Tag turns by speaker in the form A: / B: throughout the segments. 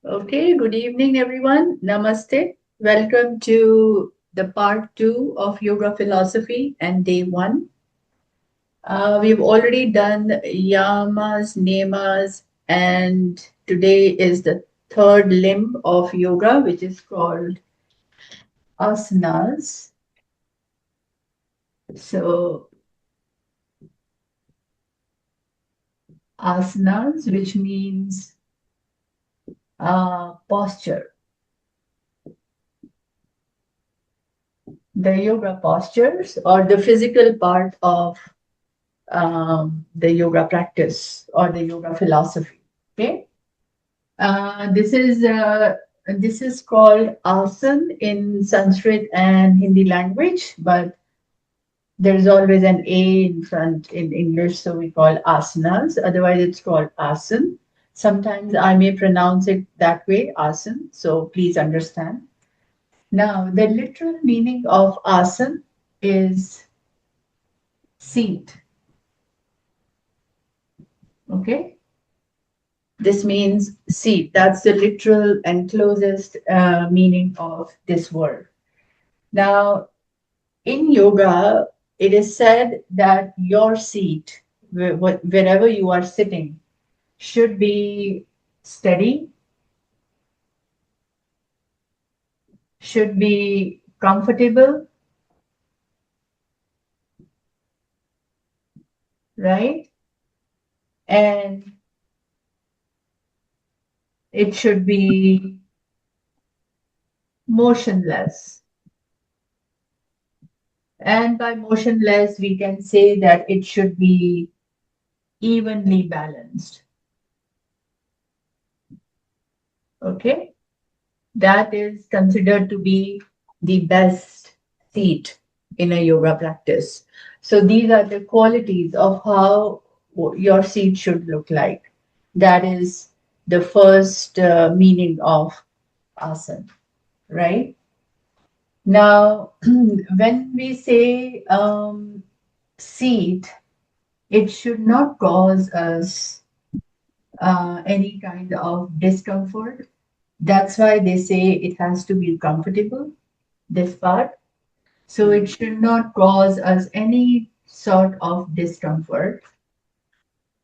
A: Okay, good evening, everyone. Namaste. Welcome to the part two of yoga philosophy and day one. We've already done yamas, nemas, and today is the third limb of yoga, which is called asanas. So, asanas, which means posture, the yoga postures or the physical part of the yoga practice or the yoga philosophy. Okay, this is called asan in Sanskrit and Hindi language, but there is always an a in front in English, so we call asanas. Otherwise, it's called asan. Sometimes I may pronounce it that way, asan. So please understand. Now, the literal meaning of asan is seat. Okay, this means seat. That's the literal and closest meaning of this word. Now, in yoga, it is said that your seat, wherever you are sitting, should be steady, should be comfortable, right? And it should be motionless. And by motionless, we can say that it should be evenly balanced. Okay, that is considered to be the best seat in a yoga practice. So these are the qualities of how your seat should look like. That is the first meaning of asana, right? Now, when we say seat, it should not cause us any kind of discomfort. That's why they say it has to be comfortable, this part. So it should not cause us any sort of discomfort.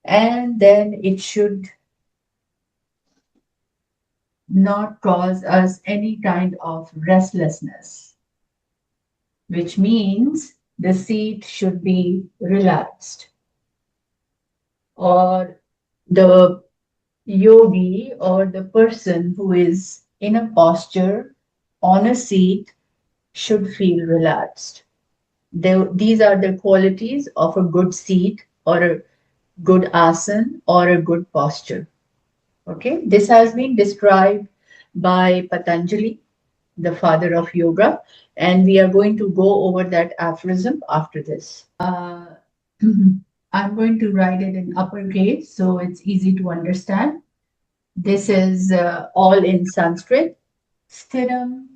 A: And then it should not cause us any kind of restlessness, which means the seat should be relaxed, or the yogi or the person who is in a posture on a seat should feel relaxed. These are the qualities of a good seat or a good asana or a good posture. Okay, this has been described by Patanjali, the father of yoga, and we are going to go over that aphorism after this. I'm going to write it in uppercase so it's easy to understand. This is all in Sanskrit. Sthiram,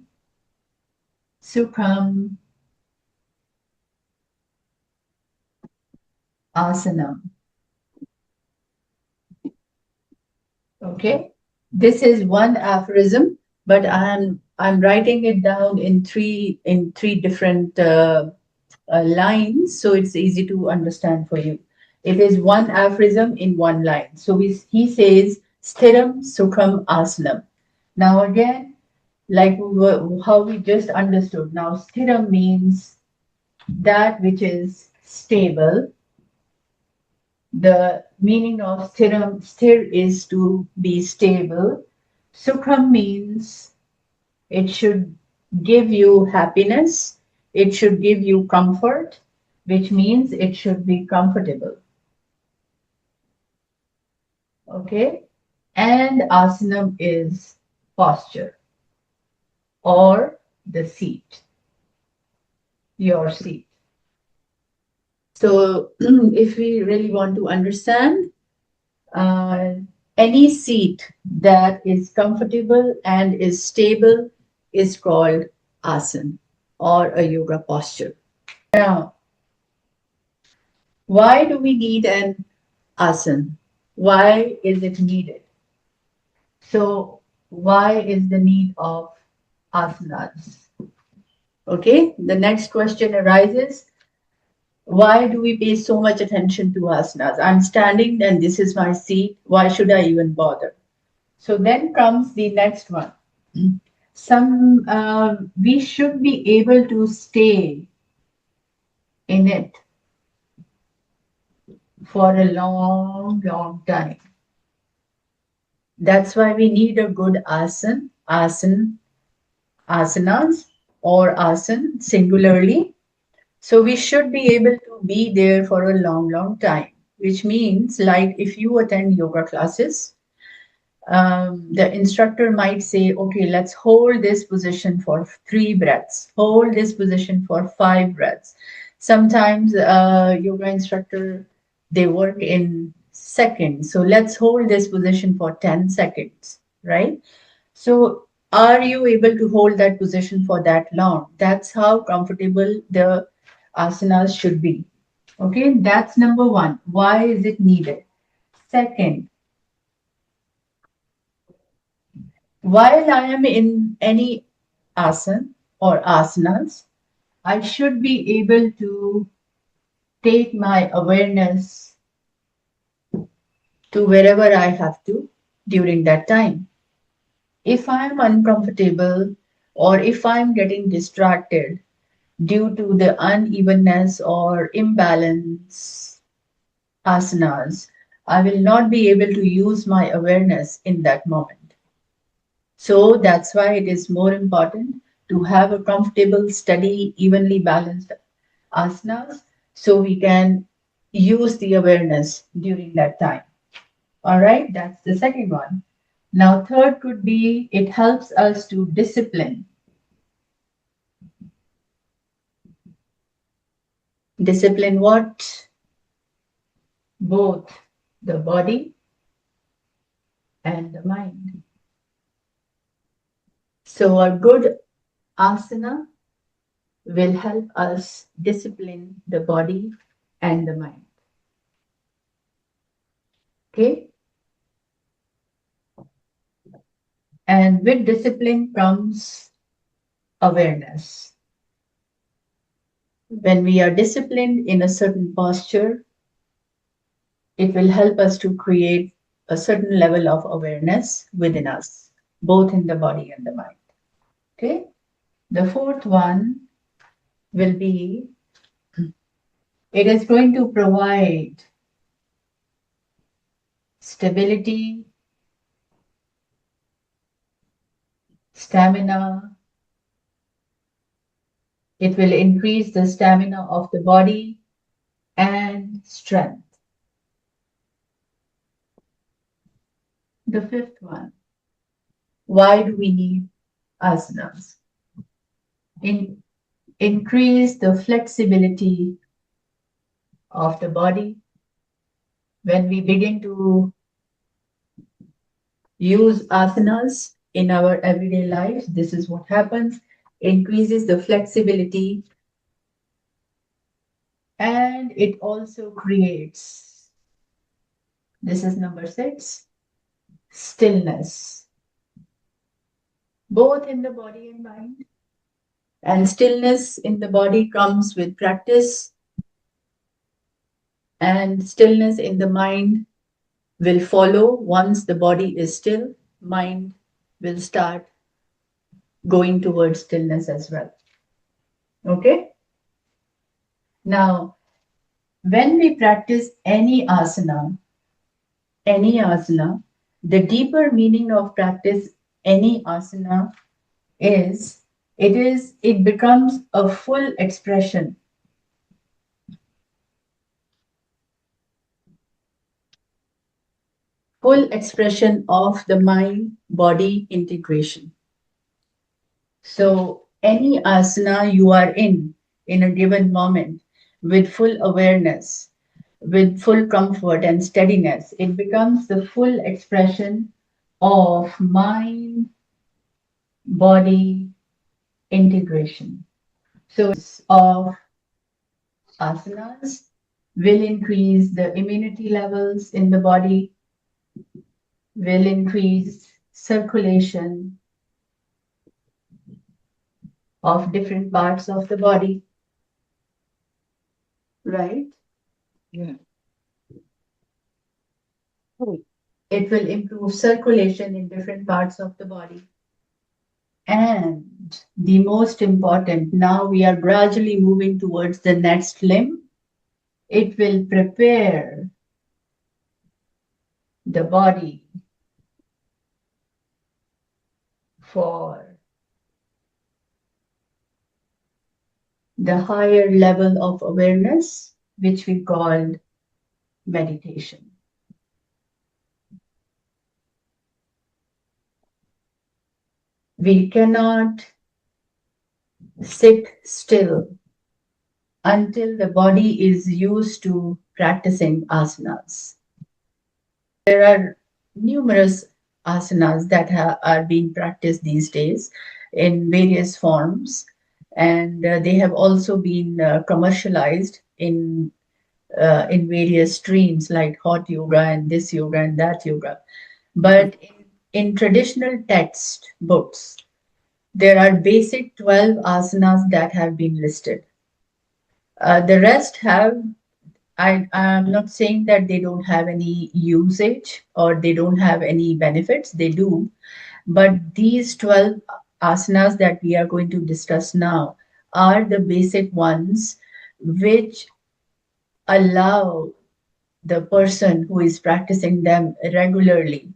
A: Sukham, Asanam. Okay, this is one aphorism, but I'm writing it down in three different lines, so it's easy to understand for you. It is one aphorism in one line. So he says Sthiram Sukham Asanam. Now again, like how we just understood. Now Sthiram means that which is stable. The meaning of sthiram, sthir is to be stable. Sukham means it should give you happiness, it should give you comfort, which means it should be comfortable. Okay? And asanam is posture or the seat, your seat. So, if we really want to understand, uh, any seat that is comfortable and is stable is called asana or a yoga posture. Now, why do we need an asana? Why is it needed? So, Why is the need of asanas? Okay, the next question arises, why do we pay so much attention to asanas? I'm standing and this is my seat. Why should I even bother? So then comes the next one. We should be able to stay in it for a long, long time. That's why we need a good asanas or asan singularly. So we should be able to be there for a long, long time, which means like if you attend yoga classes, the instructor might say, okay, let's hold this position for 3 breaths, hold this position for 5 breaths. Sometimes yoga instructor, they work in seconds. So let's hold this position for 10 seconds, right? So are you able to hold that position for that long? That's how comfortable the asanas should be. Okay, that's number one. Why is it needed? Second, while I am in any asana or asanas, I should be able to take my awareness to wherever I have to during that time. If I'm uncomfortable or if I'm getting distracted due to the unevenness or imbalance asanas, I will not be able to use my awareness in that moment. So that's why it is more important to have a comfortable, steady, evenly balanced asanas so we can use the awareness during that time. All right, that's the second one. Now, third could be it helps us to discipline. Discipline what? Both the body and the mind. So, a good asana will help us discipline the body and the mind. Okay, and with discipline comes awareness. When we are disciplined in a certain posture, it will help us to create a certain level of awareness within us, both in the body and the mind. Okay, the fourth one will be it is going to provide stability, stamina. It will increase the stamina of the body and strength. The fifth one, why do we need asanas? In, increase the flexibility of the body. When we begin to use asanas in our everyday life, this is what happens. Increases the flexibility and it also creates, this is number 6, stillness, both in the body and mind. And stillness in the body comes with practice, and stillness in the mind will follow. Once the body is still, mind will start going towards stillness as well. Okay? Now, when we practice any asana, the deeper meaning of practice any asana is it becomes a full expression of the mind body integration. So any asana you are in a given moment with full awareness, with full comfort and steadiness, it becomes the full expression of mind body integration. So of asanas will increase the immunity levels in the body, will increase circulation of different parts of the body, right?
B: Yeah. Oh,
A: It will improve circulation in different parts of the body. And the most important, now we are gradually moving towards the next limb. It will prepare the body for the higher level of awareness, which we called meditation. We cannot sit still until the body is used to practicing asanas. There are numerous asanas that are being practiced these days in various forms, and they have also been commercialized in various streams like hot yoga and this yoga and that yoga. But in traditional text books, there are basic 12 asanas that have been listed. The rest have, I'm not saying that they don't have any usage or they don't have any benefits, they do. But these 12 asanas that we are going to discuss now are the basic ones which allow the person who is practicing them regularly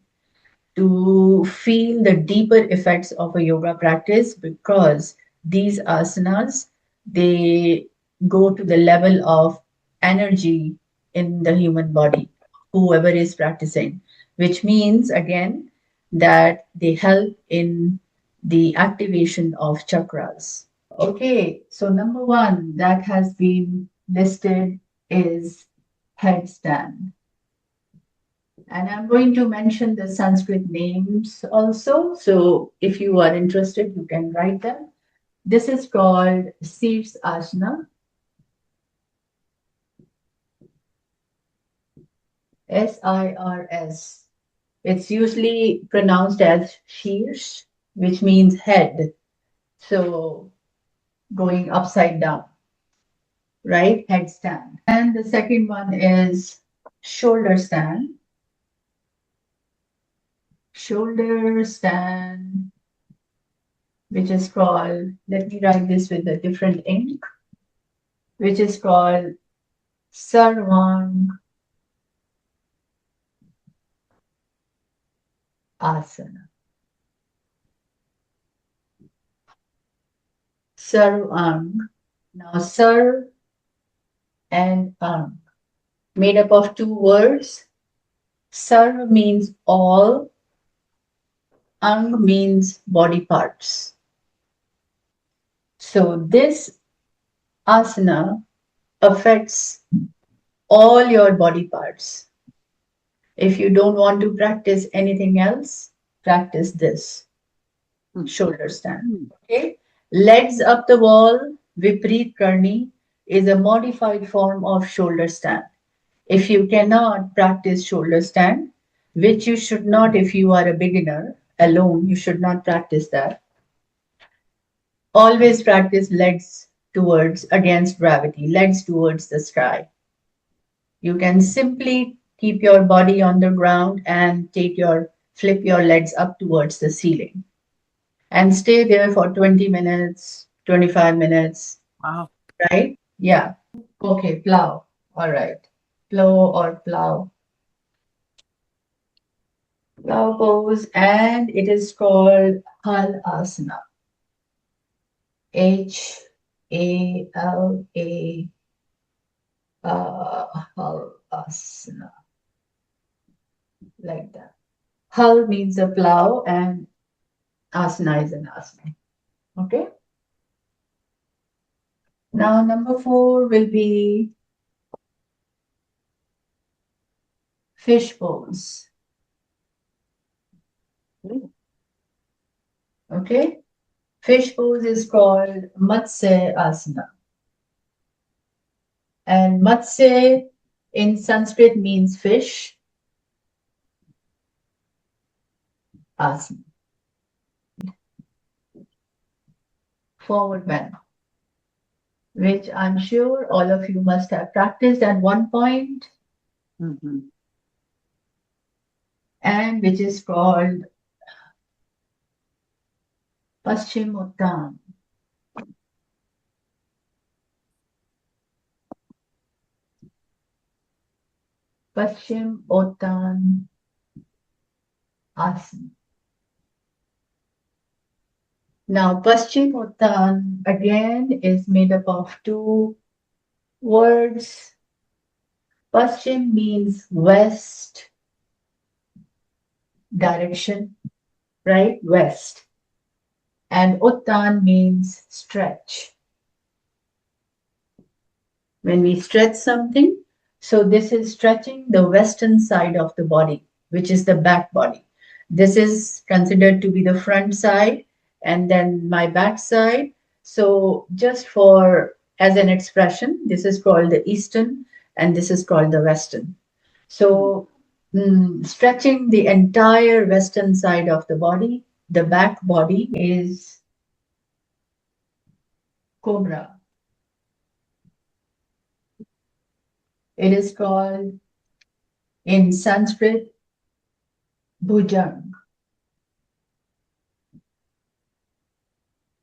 A: to feel the deeper effects of a yoga practice, because these asanas, they go to the level of energy in the human body, whoever is practicing, which means again that they help in the activation of chakras. Okay, so number one that has been listed is headstand. And I'm going to mention the Sanskrit names also. So if you are interested, you can write them. This is called Sirs Asana, Sirs. It's usually pronounced as Shirsh, which means head. So going upside down, right? Headstand. And the second one is shoulder stand. Shoulder stand, which is called, let me write this with a different ink, which is called Sarvang Asana. Sarvang. Now, Sarv and Ang, made up of two words. Sarv means all, Ang means body parts. So, this asana affects all your body parts. If you don't want to practice anything else, practice this
B: hmm,
A: shoulder stand.
B: hmm.
A: Okay. Legs up the wall, Vipreet Karni, is a modified form of shoulder stand. If you cannot practice shoulder stand, which you should not if you are a beginner alone, you should not practice that. Always practice legs towards against gravity, legs towards the sky. You can simply keep your body on the ground and flip your legs up towards the ceiling and stay there for 20 minutes, 25 minutes,
B: Wow.
A: right? Yeah. Okay, plow. All right. Plow or plow. Plow pose, and it is called Hal Asana. Hal, Hal Asana, like that. Hal means a plow, and asana is an asana. Okay. Now, number four will be fish pose.
B: Hmm.
A: Okay. Fish pose is called Matsya Asana. And Matsya in Sanskrit means fish. asana. Forward bend, which I'm sure all of you must have practiced at one point,
B: Mm-hmm.
A: and which is called Paschimottan. Paschimottan asana. Now, Paschimottan again is made up of two words. Paschim means west direction, right? West. And Uttan means stretch. When we stretch something, so this is stretching the western side of the body, which is the back body. This is considered to be the front side and then my back side. So just for as an expression, this is called the eastern and this is called the western. So stretching the entire western side of the body, the back body is cobra. It is called in Sanskrit bhujang,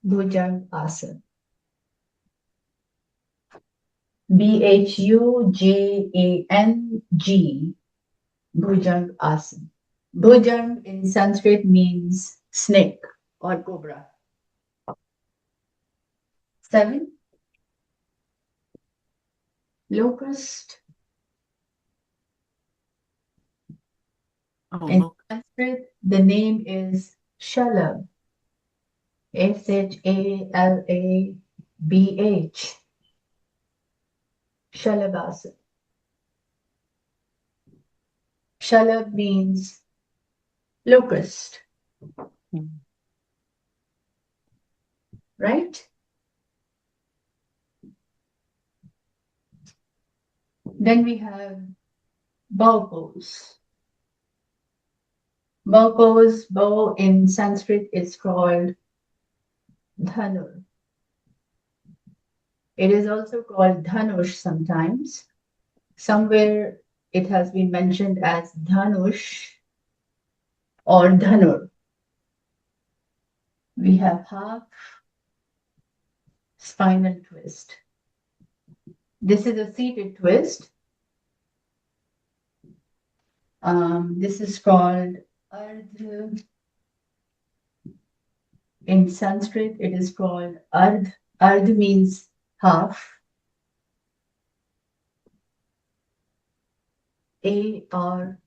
A: bhujang asana. Bhujang, bhujang asana. Bhujang in Sanskrit means snake or cobra. 7. Locust.
B: Oh,
A: In
B: look.
A: Sanskrit, the name is Shalab. Shalabh. Shalabhasa. Shalab means locust,
B: Mm.
A: right? Then we have bow pose. Bow pose, bow in Sanskrit is called dhanur. It is also called dhanush sometimes. Somewhere it has been mentioned as dhanush or dhanur. We have half spinal twist. This is a seated twist. This is called ardh. In Sanskrit, it is called ardh. Ardh means half. Ardh.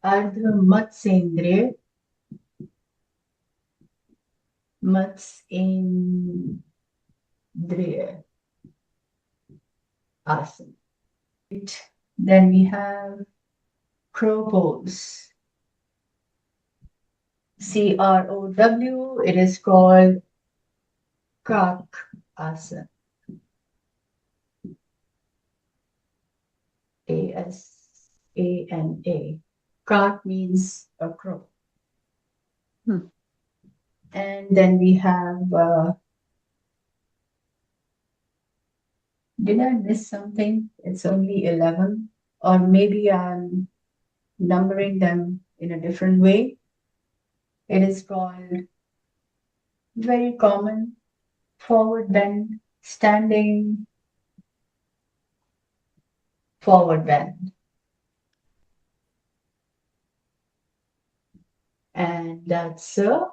A: Ardh matsendriya. Matsendriya asana. Then we have crow pose. Crow. It is called kak asana. Asana. Kak means a crow.
B: Hmm.
A: And then we have, did I miss something? It's only 11, or maybe I'm numbering them in a different way. It is called very common forward bend, standing forward bend. And that's a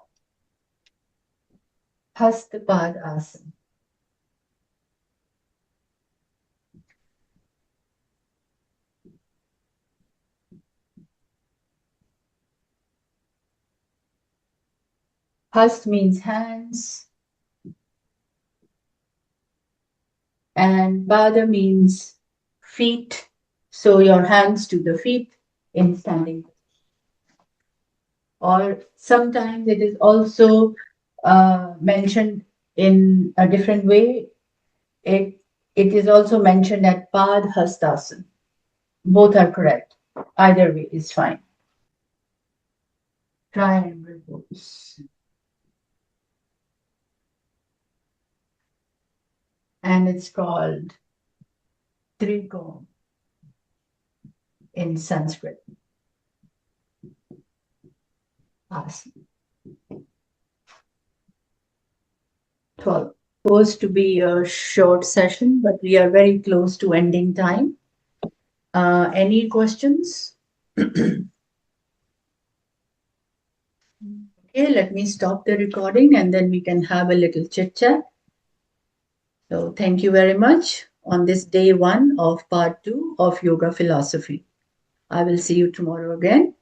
A: Hastapad asana. Hast means hands, and pada means feet. So your hands to the feet in standing. Or sometimes it is also mentioned in a different way. It is also mentioned at Pad Hastasana. Both are correct. Either way is fine. Triangle pose. And it's called Trikon in Sanskrit. Asana. 12. Supposed to be a short session, but we are very close to ending time. Any questions? Okay, let me stop the recording and then we can have a little chit chat. So, thank you very much on this day one of part two of yoga philosophy. I will see you tomorrow again.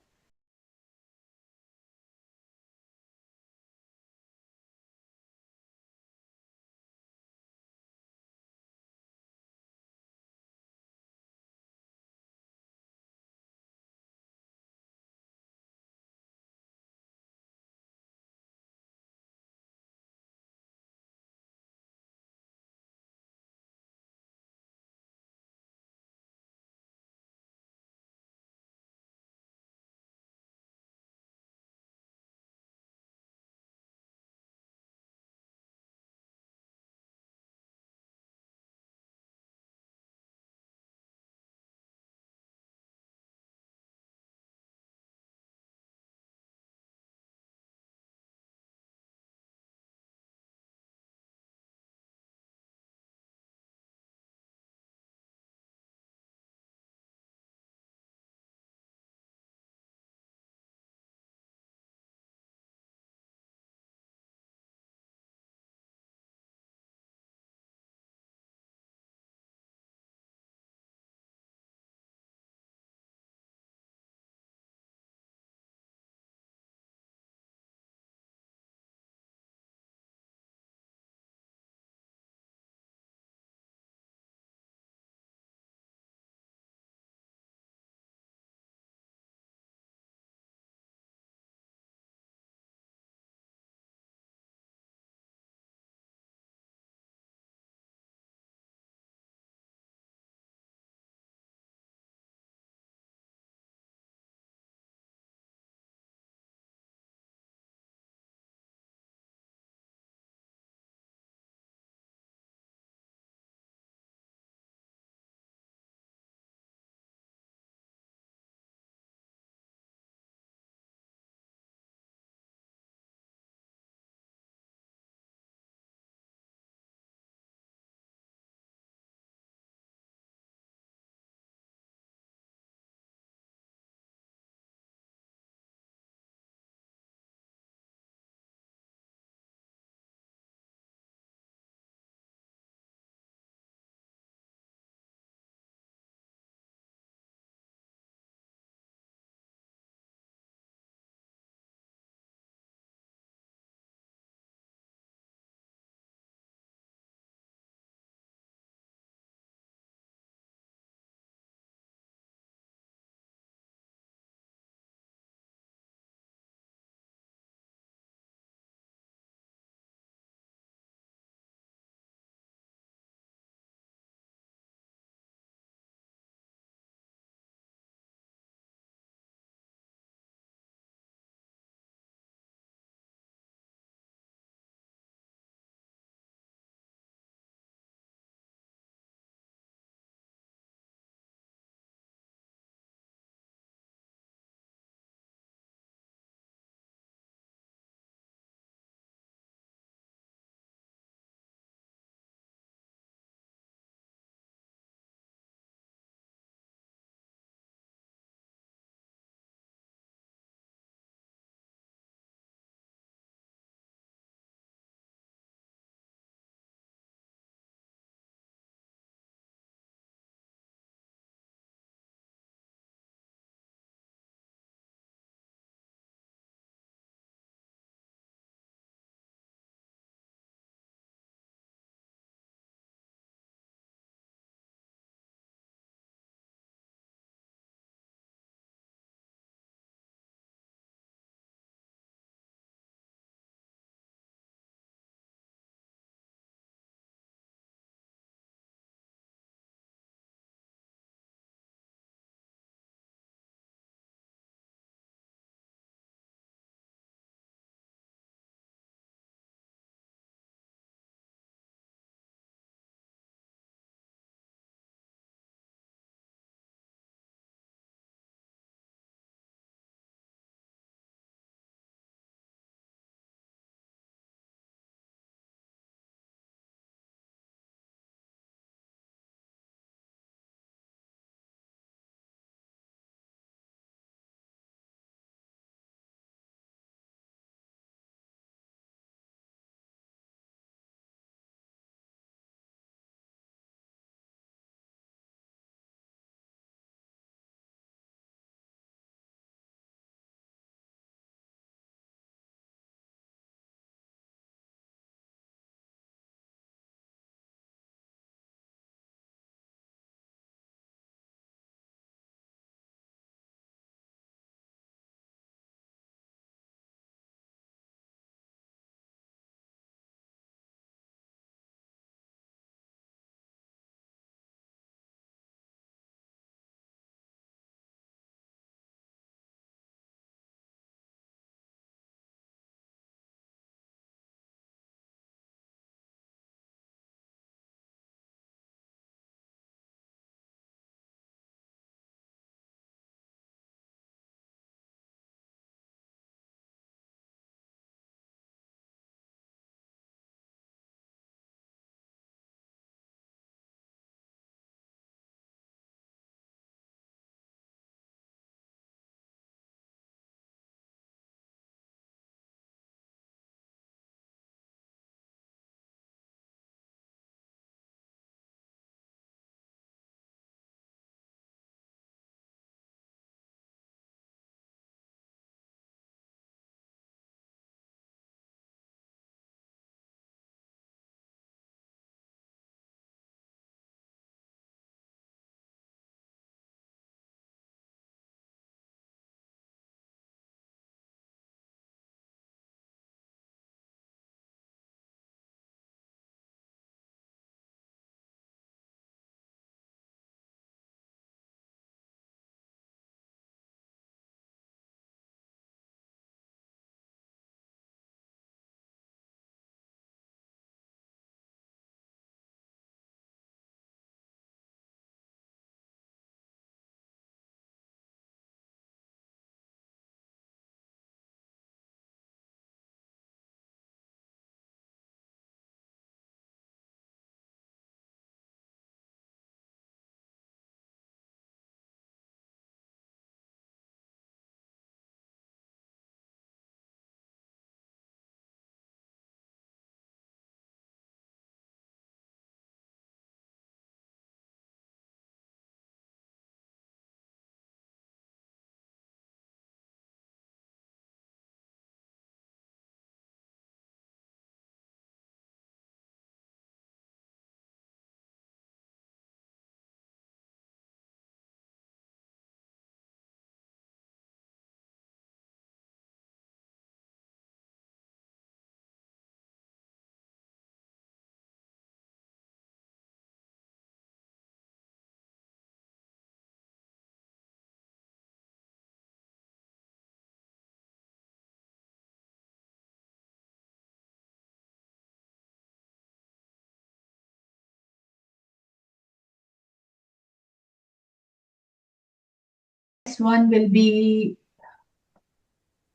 A: next one will be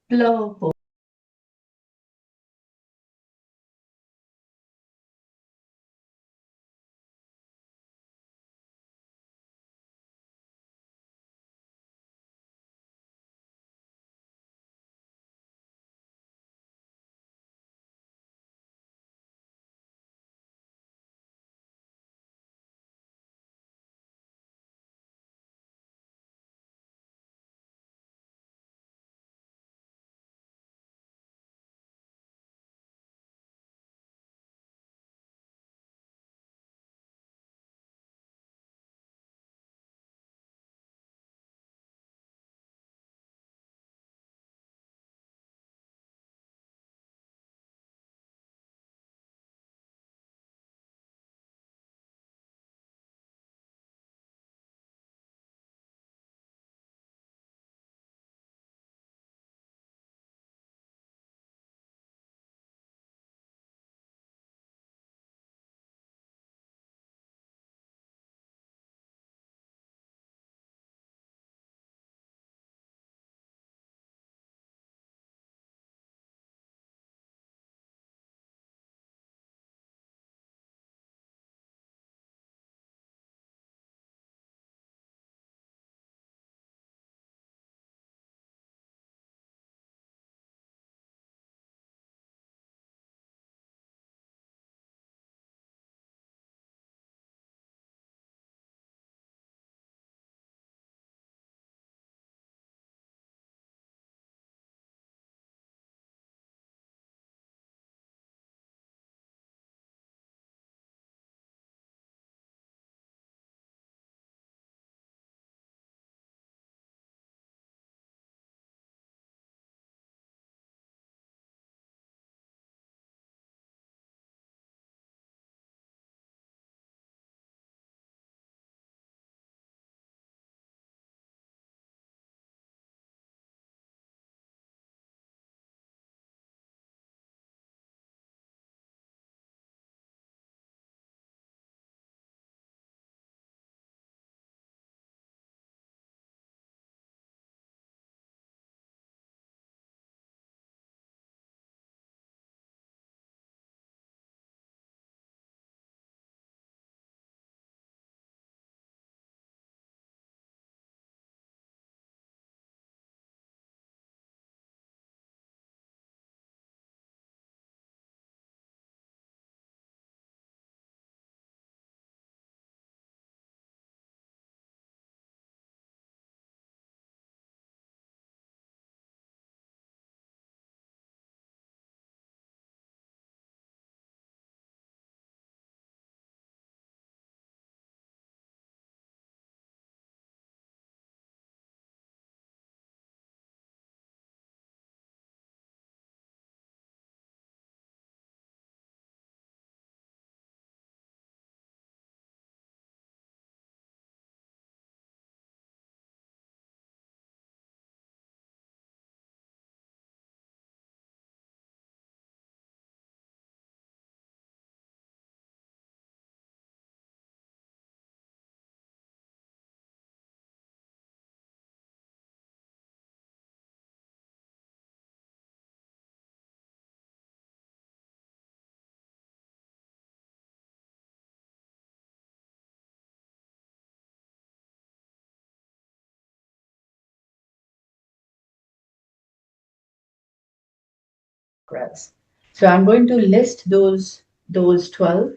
A: flow.
B: mm,
A: So I'm going to list those 12